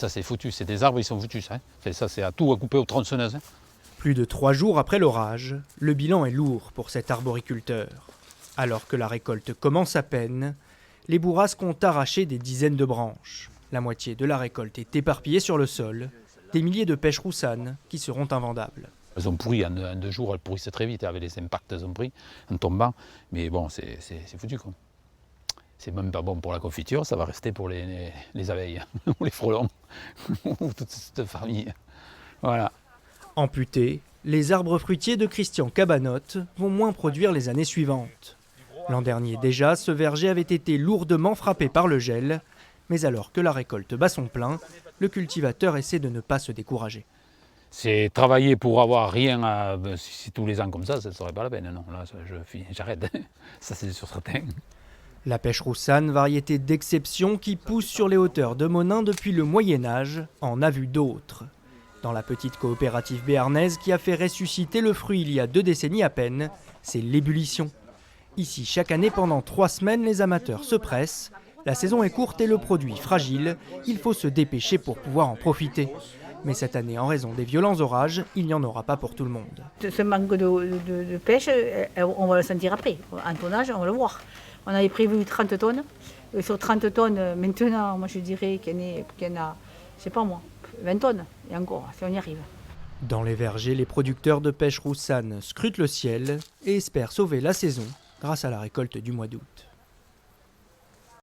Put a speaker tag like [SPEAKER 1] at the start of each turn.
[SPEAKER 1] ça c'est foutu, c'est des arbres, ils sont foutus. Ça, hein. Ça c'est à tout à couper aux tronçonneuses. Hein.
[SPEAKER 2] Plus de 3 jours après l'orage, le bilan est lourd pour cet arboriculteur. Alors que la récolte commence à peine, les bourrasques ont arraché des dizaines de branches. La moitié de la récolte est éparpillée sur le sol, des milliers de pêches roussanes qui seront invendables.
[SPEAKER 1] Elles ont pourri en 2 jours, elles pourrissaient très vite, avec les impacts elles ont pris en tombant. Mais bon, c'est foutu quoi. C'est même pas bon pour la confiture, ça va rester pour les abeilles, ou les frelons, ou toute cette famille. Voilà.
[SPEAKER 2] Amputés, les arbres fruitiers de Christian Cabanotte vont moins produire les années suivantes. L'an dernier déjà, ce verger avait été lourdement frappé par le gel, mais alors que la récolte bat son plein, le cultivateur essaie de ne pas se décourager.
[SPEAKER 1] C'est travailler pour avoir rien, si c'est tous les ans comme ça ne serait pas la peine. Non, là, j'arrête, ça c'est sûr certain.
[SPEAKER 2] La pêche roussane, variété d'exception qui pousse sur les hauteurs de Monin depuis le Moyen-Âge, en a vu d'autres. Dans la petite coopérative béarnaise qui a fait ressusciter le fruit il y a 2 décennies à peine, c'est l'ébullition. Ici, chaque année, pendant 3 semaines, les amateurs se pressent. La saison est courte et le produit fragile. Il faut se dépêcher pour pouvoir en profiter. Mais cette année, en raison des violents orages, il n'y en aura pas pour tout le monde.
[SPEAKER 3] Ce manque de pêche, on va le sentir après. En tonnage, on va le voir. On avait prévu 30 tonnes. Sur 30 tonnes, maintenant, moi je dirais qu'il y en a, je sais pas moi, 20 tonnes. Et encore, si on y arrive.
[SPEAKER 2] Dans les vergers, les producteurs de pêche roussane scrutent le ciel et espèrent sauver la saison grâce à la récolte du mois d'août.